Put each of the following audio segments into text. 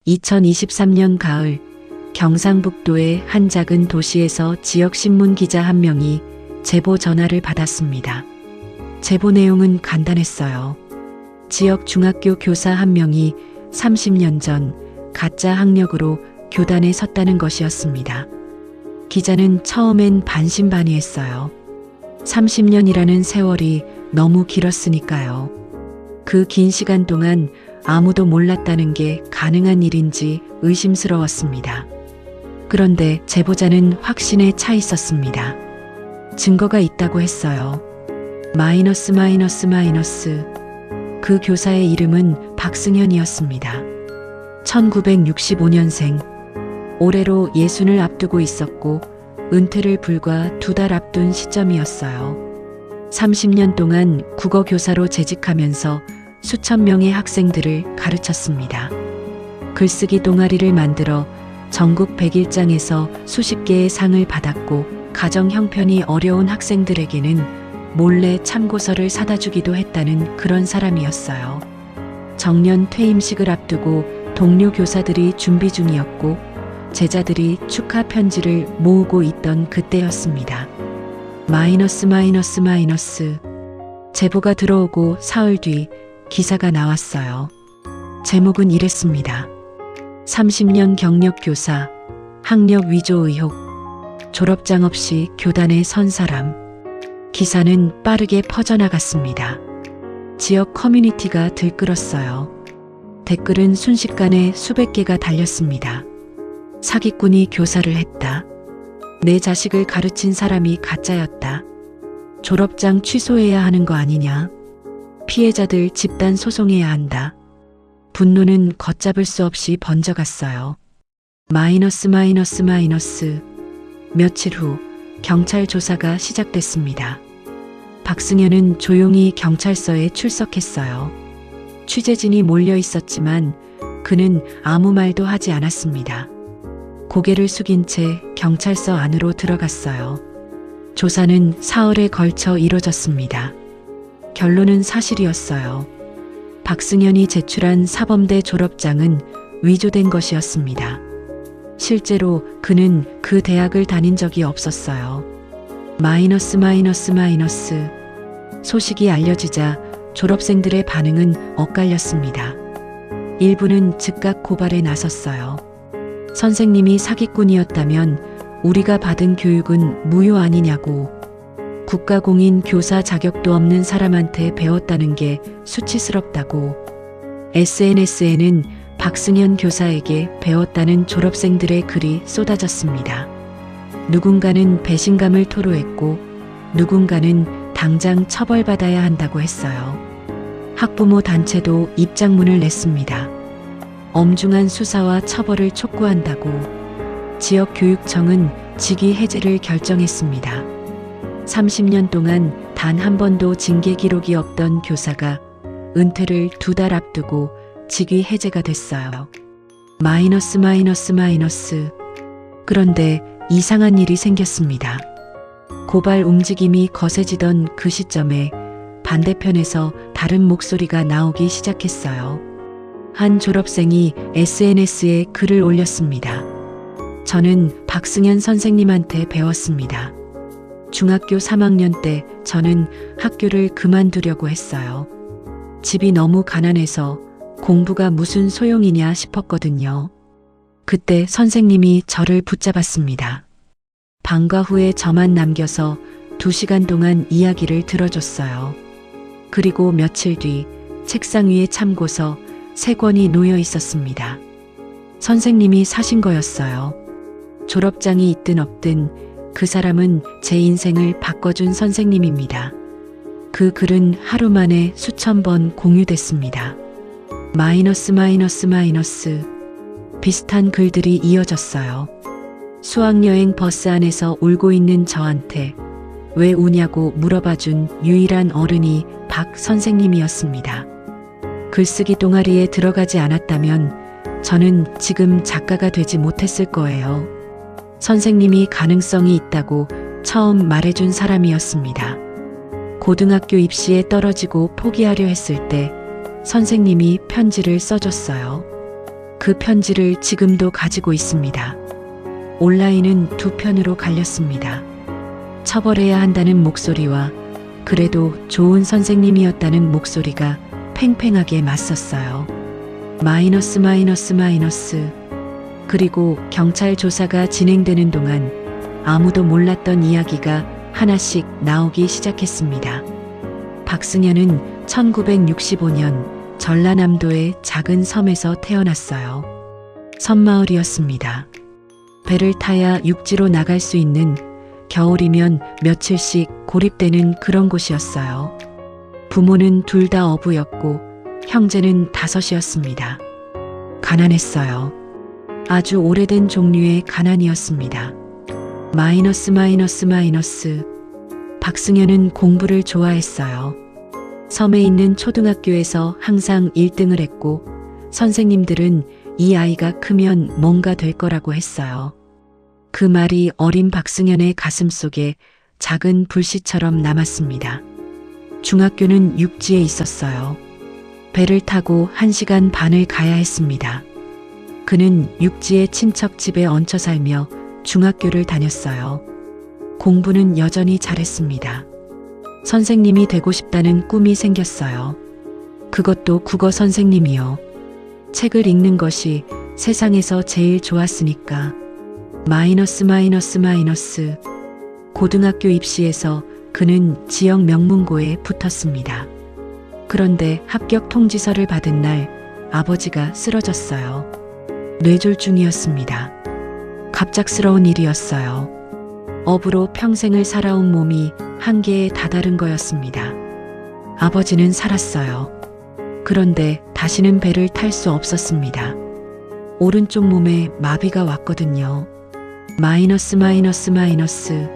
2023년 가을 경상북도의 한 작은 도시에서 지역신문 기자 한 명이 제보 전화를 받았습니다. 제보 내용은 간단했어요. 지역 중학교 교사 한 명이 30년 전 가짜 학력으로 교단에 섰다는 것이었습니다. 기자는 처음엔 반신반의했어요. 30년이라는 세월이 너무 길었으니까요. 그 긴 시간 동안 아무도 몰랐다는 게 가능한 일인지 의심스러웠습니다. 그런데 제보자는 확신에 차 있었습니다. 증거가 있다고 했어요. 마이너스. 그 교사의 이름은 박승현이었습니다. 1965년생. 올해로 60을 앞두고 있었고 은퇴를 불과 2달 앞둔 시점이었어요. 30년 동안 국어 교사로 재직하면서 수천 명의 학생들을 가르쳤습니다. 글쓰기 동아리를 만들어 전국 101장에서 수십 개의 상을 받았고 가정 형편이 어려운 학생들에게는 몰래 참고서를 사다 주기도 했다는 그런 사람이었어요. 정년 퇴임식을 앞두고 동료 교사들이 준비 중이었고 제자들이 축하 편지를 모으고 있던 그때였습니다. 마이너스. 제보가 들어오고 사흘 뒤 기사가 나왔어요. 제목은 이랬습니다. 30년 경력 교사, 학력 위조 의혹, 졸업장 없이 교단에 선 사람. 기사는 빠르게 퍼져나갔습니다. 지역 커뮤니티가 들끓었어요. 댓글은 순식간에 수백 개가 달렸습니다. 사기꾼이 교사를 했다. 내 자식을 가르친 사람이 가짜였다. 졸업장 취소해야 하는 거 아니냐. 피해자들 집단 소송해야 한다. 분노는 걷잡을 수 없이 번져갔어요. 마이너스. 며칠 후 경찰 조사가 시작됐습니다. 박승현은 조용히 경찰서에 출석했어요. 취재진이 몰려 있었지만 그는 아무 말도 하지 않았습니다. 고개를 숙인 채 경찰서 안으로 들어갔어요. 조사는 사흘에 걸쳐 이뤄졌습니다. 결론은 사실이었어요. 박승현이 제출한 사범대 졸업장은 위조된 것이었습니다. 실제로 그는 그 대학을 다닌 적이 없었어요. 마이너스. 소식이 알려지자 졸업생들의 반응은 엇갈렸습니다. 일부는 즉각 고발에 나섰어요. 선생님이 사기꾼이었다면 우리가 받은 교육은 무효 아니냐고. 국가공인 교사 자격도 없는 사람한테 배웠다는 게 수치스럽다고. SNS에는 박승현 교사에게 배웠다는 졸업생들의 글이 쏟아졌습니다. 누군가는 배신감을 토로했고 누군가는 당장 처벌받아야 한다고 했어요. 학부모 단체도 입장문을 냈습니다. 엄중한 수사와 처벌을 촉구한다고. 지역교육청은 직위 해제를 결정했습니다. 30년 동안 단 한 번도 징계 기록이 없던 교사가 은퇴를 2달 앞두고 직위 해제가 됐어요. 마이너스. 그런데 이상한 일이 생겼습니다. 고발 움직임이 거세지던 그 시점에 반대편에서 다른 목소리가 나오기 시작했어요. 한 졸업생이 SNS에 글을 올렸습니다. 저는 박승현 선생님한테 배웠습니다. 중학교 3학년 때 저는 학교를 그만두려고 했어요. 집이 너무 가난해서 공부가 무슨 소용이냐 싶었거든요. 그때 선생님이 저를 붙잡았습니다. 방과 후에 저만 남겨서 2시간 동안 이야기를 들어줬어요. 그리고 며칠 뒤 책상 위에 참고서 3권이 놓여 있었습니다. 선생님이 사신 거였어요. 졸업장이 있든 없든 그 사람은 제 인생을 바꿔준 선생님입니다. 그 글은 하루 만에 수천 번 공유됐습니다. 마이너스. 비슷한 글들이 이어졌어요. 수학여행 버스 안에서 울고 있는 저한테 왜 우냐고 물어봐준 유일한 어른이 박 선생님이었습니다. 글쓰기 동아리에 들어가지 않았다면 저는 지금 작가가 되지 못했을 거예요. 선생님이 가능성이 있다고 처음 말해준 사람이었습니다. 고등학교 입시에 떨어지고 포기하려 했을 때 선생님이 편지를 써줬어요. 그 편지를 지금도 가지고 있습니다. 온라인은 두 편으로 갈렸습니다. 처벌해야 한다는 목소리와 그래도 좋은 선생님이었다는 목소리가 팽팽하게 맞섰어요. 마이너스 마이너스 마이너스. 그리고 경찰 조사가 진행되는 동안 아무도 몰랐던 이야기가 하나씩 나오기 시작했습니다. 박승현은 1965년 전라남도의 작은 섬에서 태어났어요. 섬마을이었습니다. 배를 타야 육지로 나갈 수 있는, 겨울이면 며칠씩 고립되는 그런 곳이었어요. 부모는 둘 다 어부였고 형제는 5이었습니다. 가난했어요. 아주 오래된 종류의 가난이었습니다. 마이너스 마이너스 마이너스. 박승현은 공부를 좋아했어요. 섬에 있는 초등학교에서 항상 1등을 했고 선생님들은 이 아이가 크면 뭔가 될 거라고 했어요. 그 말이 어린 박승현의 가슴 속에 작은 불씨처럼 남았습니다. 중학교는 육지에 있었어요. 배를 타고 1시간 반을 가야 했습니다. 그는 육지의 친척 집에 얹혀 살며 중학교를 다녔어요. 공부는 여전히 잘했습니다. 선생님이 되고 싶다는 꿈이 생겼어요. 그것도 국어 선생님이요. 책을 읽는 것이 세상에서 제일 좋았으니까. 마이너스 마이너스 마이너스. 고등학교 입시에서 그는 지역 명문고에 붙었습니다. 그런데 합격 통지서를 받은 날 아버지가 쓰러졌어요. 뇌졸중이었습니다. 갑작스러운 일이었어요. 어부로 평생을 살아온 몸이 한계에 다다른 거였습니다. 아버지는 살았어요. 그런데 다시는 배를 탈 수 없었습니다. 오른쪽 몸에 마비가 왔거든요. 마이너스 마이너스 마이너스.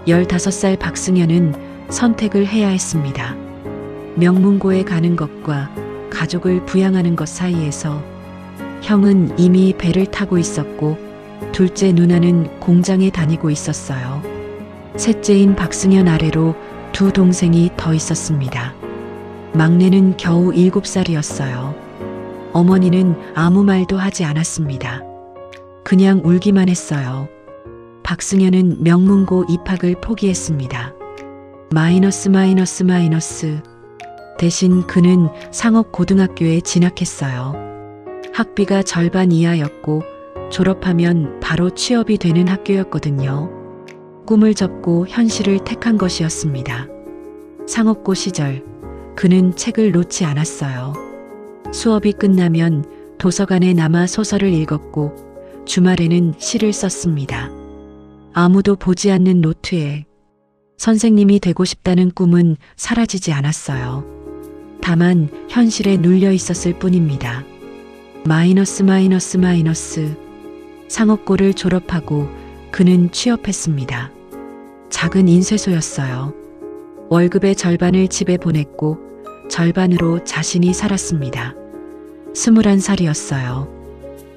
15살 박승현은 선택을 해야 했습니다. 명문고에 가는 것과 가족을 부양하는 것 사이에서. 형은 이미 배를 타고 있었고 둘째 누나는 공장에 다니고 있었어요. 셋째인 박승현 아래로 두 동생이 더 있었습니다. 막내는 겨우 7살이었어요. 어머니는 아무 말도 하지 않았습니다. 그냥 울기만 했어요. 박승현은 명문고 입학을 포기했습니다. 마이너스 마이너스 마이너스. 대신 그는 상업고등학교에 진학했어요. 학비가 절반 이하였고 졸업하면 바로 취업이 되는 학교였거든요. 꿈을 접고 현실을 택한 것이었습니다. 상업고 시절 그는 책을 놓지 않았어요. 수업이 끝나면 도서관에 남아 소설을 읽었고 주말에는 시를 썼습니다. 아무도 보지 않는 노트에. 선생님이 되고 싶다는 꿈은 사라지지 않았어요. 다만 현실에 눌려 있었을 뿐입니다. 마이너스 마이너스 마이너스. 상업고를 졸업하고 그는 취업했습니다. 작은 인쇄소였어요. 월급의 절반을 집에 보냈고 절반으로 자신이 살았습니다. 21살이었어요.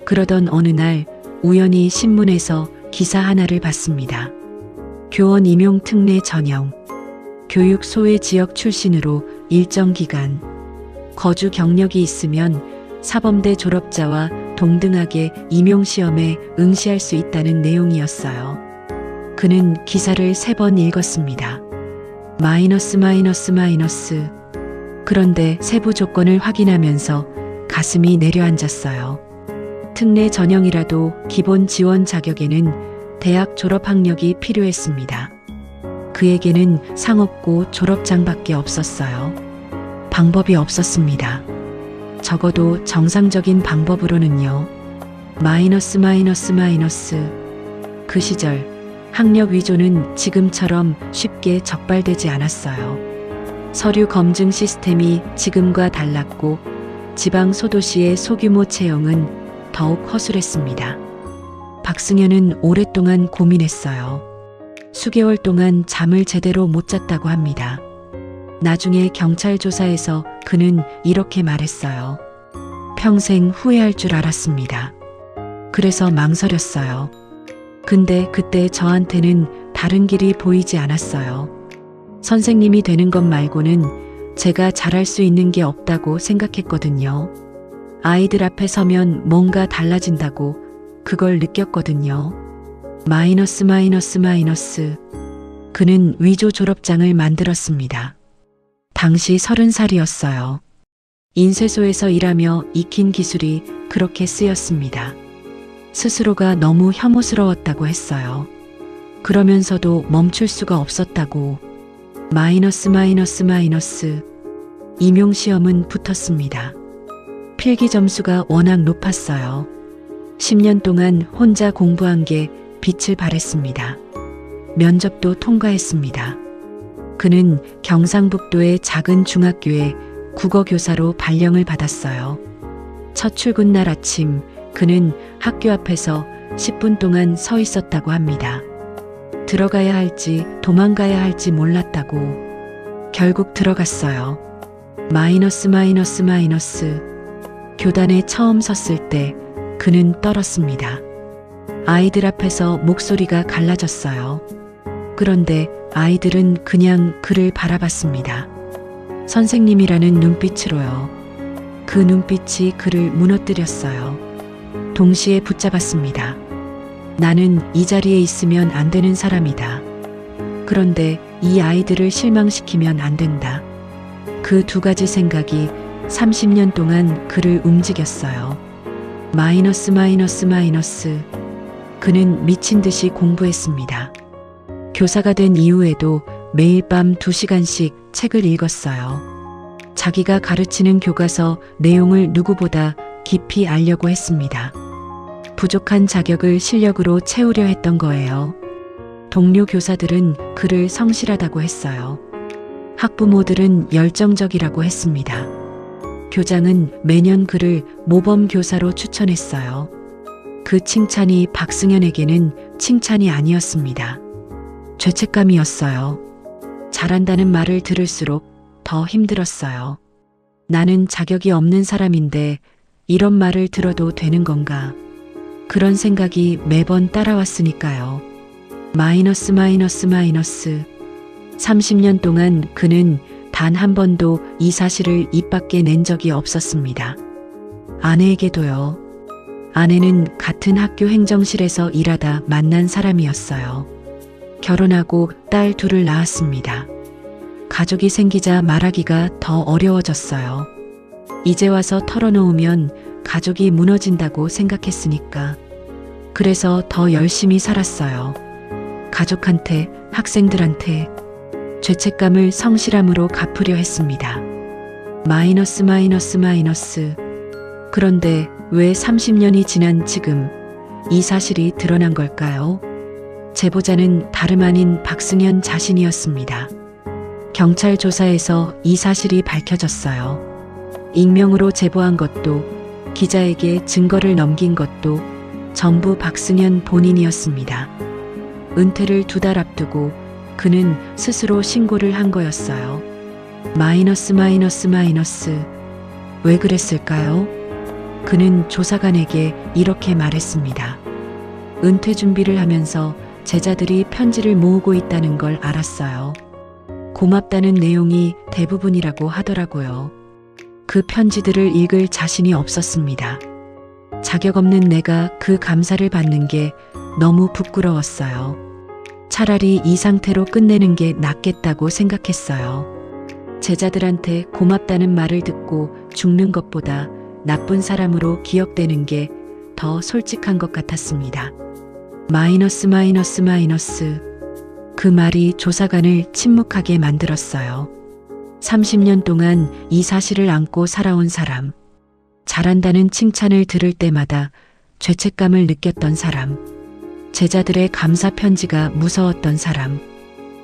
그러던 어느 날 우연히 신문에서 기사 하나를 봤습니다. 교원 임용 특례 전형. 교육 소외 지역 출신으로 일정 기간 거주 경력이 있으면 사범대 졸업자와 동등하게 임용시험에 응시할 수 있다는 내용이었어요. 그는 기사를 3번 읽었습니다. 마이너스 마이너스 마이너스. 그런데 세부 조건을 확인하면서 가슴이 내려앉았어요. 특례 전형이라도 기본 지원 자격에는 대학 졸업 학력이 필요했습니다. 그에게는 상업고 졸업장밖에 없었어요. 방법이 없었습니다. 적어도 정상적인 방법으로는요. 마이너스 마이너스 마이너스. 그 시절 학력 위조는 지금처럼 쉽게 적발되지 않았어요. 서류 검증 시스템이 지금과 달랐고 지방 소도시의 소규모 채용은 더욱 허술했습니다. 박승현은 오랫동안 고민했어요. 수개월 동안 잠을 제대로 못 잤다고 합니다. 나중에 경찰 조사에서 그는 이렇게 말했어요. 평생 후회할 줄 알았습니다. 그래서 망설였어요. 근데 그때 저한테는 다른 길이 보이지 않았어요. 선생님이 되는 것 말고는 제가 잘할 수 있는 게 없다고 생각했거든요. 아이들 앞에 서면 뭔가 달라진다고 그걸 느꼈거든요. 마이너스 마이너스 마이너스. 그는 위조 졸업장을 만들었습니다. 당시 30살이었어요. 인쇄소에서 일하며 익힌 기술이 그렇게 쓰였습니다. 스스로가 너무 혐오스러웠다고 했어요. 그러면서도 멈출 수가 없었다고. 마이너스 마이너스 마이너스. 임용시험은 붙었습니다. 필기 점수가 워낙 높았어요. 10년 동안 혼자 공부한 게 빛을 발했습니다. 면접도 통과했습니다. 그는 경상북도의 작은 중학교에 국어교사로 발령을 받았어요. 첫 출근 날 아침 그는 학교 앞에서 10분 동안 서 있었다고 합니다. 들어가야 할지 도망가야 할지 몰랐다고. 결국 들어갔어요. 마이너스 마이너스 마이너스. 교단에 처음 섰을 때 그는 떨었습니다. 아이들 앞에서 목소리가 갈라졌어요. 그런데 아이들은 그냥 그를 바라봤습니다. 선생님이라는 눈빛으로요. 그 눈빛이 그를 무너뜨렸어요. 동시에 붙잡았습니다. 나는 이 자리에 있으면 안 되는 사람이다. 그런데 이 아이들을 실망시키면 안 된다. 그 두 가지 생각이 30년 동안 그를 움직였어요. 마이너스 마이너스 마이너스. 그는 미친 듯이 공부했습니다. 교사가 된 이후에도 매일 밤 2시간씩 책을 읽었어요. 자기가 가르치는 교과서 내용을 누구보다 깊이 알려고 했습니다. 부족한 자격을 실력으로 채우려 했던 거예요. 동료 교사들은 그를 성실하다고 했어요. 학부모들은 열정적이라고 했습니다. 교장은 매년 그를 모범 교사로 추천했어요. 그 칭찬이 박승현에게는 칭찬이 아니었습니다. 죄책감이었어요. 잘한다는 말을 들을수록 더 힘들었어요. 나는 자격이 없는 사람인데 이런 말을 들어도 되는 건가? 그런 생각이 매번 따라왔으니까요. 마이너스 마이너스 마이너스. 30년 동안 그는 단 한 번도 이 사실을 입 밖에 낸 적이 없었습니다. 아내에게도요. 아내는 같은 학교 행정실에서 일하다 만난 사람이었어요. 결혼하고 딸 둘을 낳았습니다. 가족이 생기자 말하기가 더 어려워졌어요. 이제 와서 털어놓으면 가족이 무너진다고 생각했으니까. 그래서 더 열심히 살았어요. 가족한테, 학생들한테. 죄책감을 성실함으로 갚으려 했습니다. 마이너스 마이너스 마이너스. 그런데 왜 30년이 지난 지금 이 사실이 드러난 걸까요? 제보자는 다름 아닌 박승현 자신이었습니다. 경찰 조사에서 이 사실이 밝혀졌어요. 익명으로 제보한 것도 기자에게 증거를 넘긴 것도 전부 박승현 본인이었습니다. 은퇴를 2달 앞두고 그는 스스로 신고를 한 거였어요. 마이너스 마이너스 마이너스. 왜 그랬을까요? 그는 조사관에게 이렇게 말했습니다. 은퇴 준비를 하면서 제자들이 편지를 모으고 있다는 걸 알았어요. 고맙다는 내용이 대부분이라고 하더라고요. 그 편지들을 읽을 자신이 없었습니다. 자격 없는 내가 그 감사를 받는 게 너무 부끄러웠어요. 차라리 이 상태로 끝내는 게 낫겠다고 생각했어요. 제자들한테 고맙다는 말을 듣고 죽는 것보다 나쁜 사람으로 기억되는 게 더 솔직한 것 같았습니다. 마이너스 마이너스 마이너스. 그 말이 조사관을 침묵하게 만들었어요. 30년 동안 이 사실을 안고 살아온 사람. 잘한다는 칭찬을 들을 때마다 죄책감을 느꼈던 사람. 제자들의 감사 편지가 무서웠던 사람.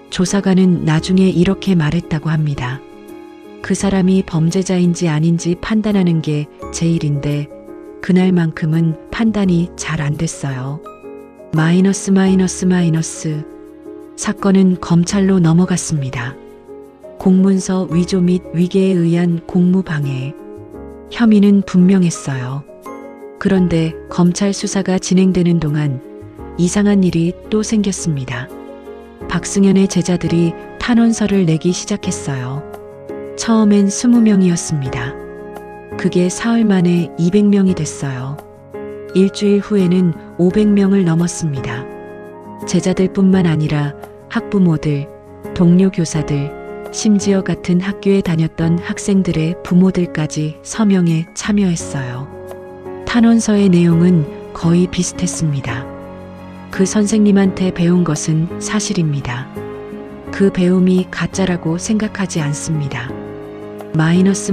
조사관은 나중에 이렇게 말했다고 합니다. 그 사람이 범죄자인지 아닌지 판단하는 게 제 일인데 그날만큼은 판단이 잘 안 됐어요. 마이너스 마이너스 마이너스. 사건은 검찰로 넘어갔습니다. 공문서 위조 및 위계에 의한 공무방해. 혐의는 분명했어요. 그런데 검찰 수사가 진행되는 동안 이상한 일이 또 생겼습니다. 박승현의 제자들이 탄원서를 내기 시작했어요. 처음엔 20명이었습니다. 그 그게 사흘 만에 200명이 됐어요. 일주일 후에는 500명을 넘었습니다. 제자들뿐만 아니라 학부모들, 동료 교사들, 심지어 같은 학교에 다녔던 학생들의 부모들까지 서명에 참여했어요. 탄원서의 내용은 거의 비슷했습니다. 그 선생님한테 배운 것은 사실입니다. 그 배움이 가짜라고 생각하지 않습니다. 마이너스.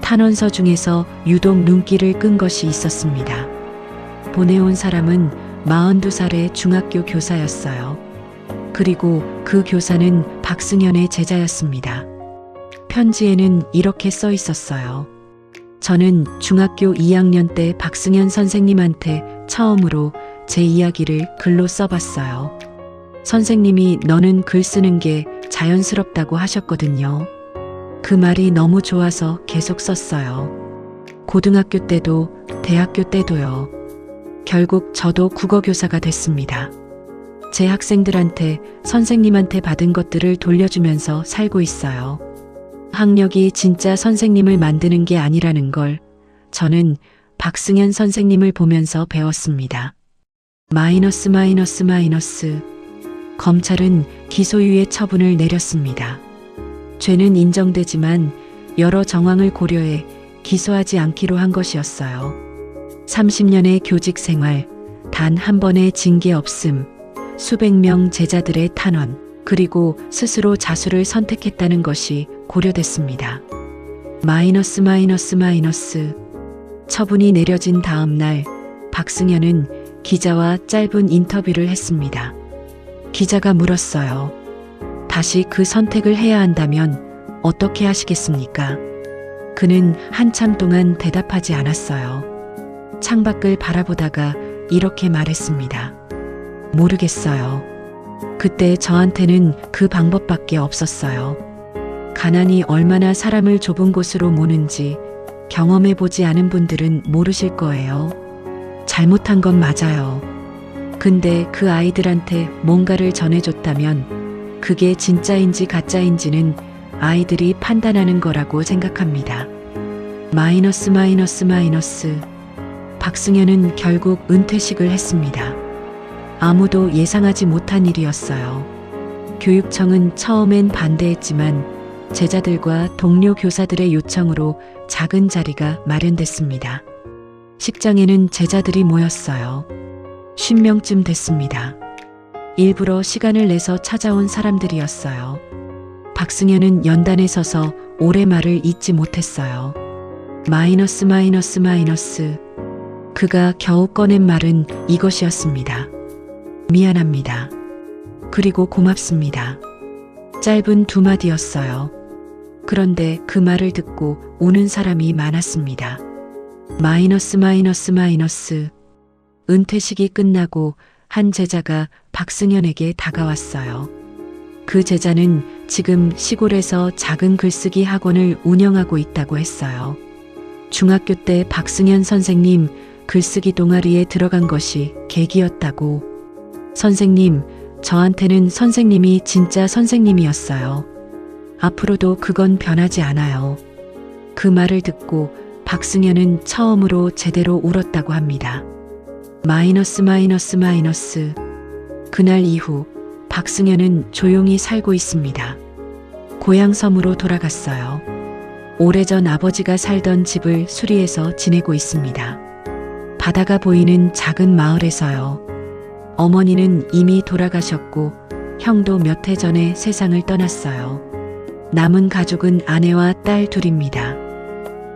탄원서 중에서 유독 눈길을 끈 것이 있었습니다. 보내온 사람은 42살의 중학교 교사였어요. 그리고 그 교사는 박승현의 제자였습니다. 편지에는 이렇게 써 있었어요. 저는 중학교 2학년 때 박승현 선생님한테 처음으로 제 이야기를 글로 써봤어요. 선생님이 너는 글 쓰는 게 자연스럽다고 하셨거든요. 그 말이 너무 좋아서 계속 썼어요. 고등학교 때도 대학교 때도요. 결국 저도 국어교사가 됐습니다. 제 학생들한테 선생님한테 받은 것들을 돌려주면서 살고 있어요. 학력이 진짜 선생님을 만드는 게 아니라는 걸 저는 박승현 선생님을 보면서 배웠습니다. 마이너스. 검찰은 기소유예 처분을 내렸습니다. 죄는 인정되지만 여러 정황을 고려해 기소하지 않기로 한 것이었어요. 30년의 교직 생활, 단 한 번의 징계 없음, 수백 명 제자들의 탄원, 그리고 스스로 자수를 선택했다는 것이 고려됐습니다. 마이너스. 처분이 내려진 다음 날 박승현은 기자와 짧은 인터뷰를 했습니다. 기자가 물었어요. 다시 그 선택을 해야 한다면 어떻게 하시겠습니까? 그는 한참 동안 대답하지 않았어요. 창밖을 바라보다가 이렇게 말했습니다. 모르겠어요. 그때 저한테는 그 방법밖에 없었어요. 가난이 얼마나 사람을 좁은 곳으로 모는지 경험해보지 않은 분들은 모르실 거예요. 잘못한 건 맞아요. 근데 그 아이들한테 뭔가를 전해줬다면 그게 진짜인지 가짜인지는 아이들이 판단하는 거라고 생각합니다. 마이너스. 박승현은 결국 은퇴식을 했습니다. 아무도 예상하지 못한 일이었어요. 교육청은 처음엔 반대했지만 제자들과 동료 교사들의 요청으로 작은 자리가 마련됐습니다. 식장에는 제자들이 모였어요. 50명쯤 됐습니다. 일부러 시간을 내서 찾아온 사람들이었어요. 박승현은 연단에 서서 올해 말을 잊지 못했어요. 마이너스. 그가 겨우 꺼낸 말은 이것이었습니다. 미안합니다. 그리고 고맙습니다. 짧은 두 마디였어요. 그런데 그 말을 듣고 우는 사람이 많았습니다. 마이너스. 은퇴식이 끝나고 한 제자가 박승현에게 다가왔어요. 그 제자는 지금 시골에서 작은 글쓰기 학원을 운영하고 있다고 했어요. 중학교 때 박승현 선생님 글쓰기 동아리에 들어간 것이 계기였다고. 선생님, 저한테는 선생님이 진짜 선생님이었어요. 앞으로도 그건 변하지 않아요. 그 말을 듣고 박승현은 처음으로 제대로 울었다고 합니다. 마이너스. 그날 이후 박승현은 조용히 살고 있습니다. 고향 섬으로 돌아갔어요. 오래전 아버지가 살던 집을 수리해서 지내고 있습니다. 바다가 보이는 작은 마을에서요. 어머니는 이미 돌아가셨고 형도 몇 해 전에 세상을 떠났어요. 남은 가족은 아내와 딸 둘입니다.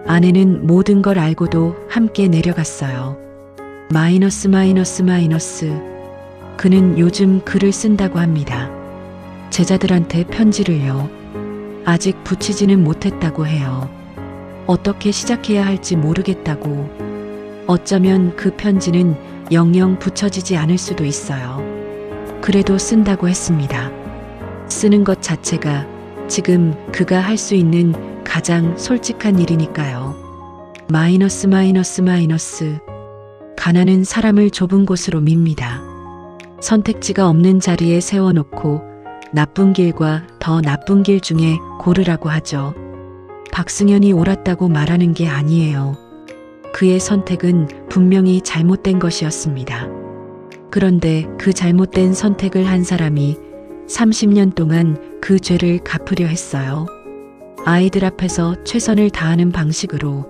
아내는 모든 걸 알고도 함께 내려갔어요. 마이너스. 그는 요즘 글을 쓴다고 합니다. 제자들한테 편지를요. 아직 붙이지는 못했다고 해요. 어떻게 시작해야 할지 모르겠다고. 어쩌면 그 편지는 영영 붙여지지 않을 수도 있어요. 그래도 쓴다고 했습니다. 쓰는 것 자체가 지금 그가 할 수 있는 가장 솔직한 일이니까요. 마이너스. 가난은 사람을 좁은 곳으로 밉니다. 선택지가 없는 자리에 세워놓고 나쁜 길과 더 나쁜 길 중에 고르라고 하죠. 박승현이 옳았다고 말하는 게 아니에요. 그의 선택은 분명히 잘못된 것이었습니다. 그런데 그 잘못된 선택을 한 사람이 30년 동안 그 죄를 갚으려 했어요. 아이들 앞에서 최선을 다하는 방식으로.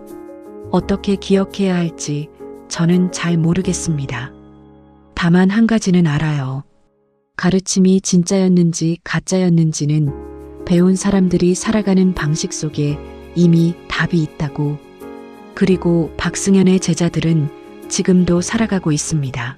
어떻게 기억해야 할지 저는 잘 모르겠습니다. 다만 한 가지는 알아요. 가르침이 진짜였는지 가짜였는지는 배운 사람들이 살아가는 방식 속에 이미 답이 있다고. 그리고 박승현의 제자들은 지금도 살아가고 있습니다.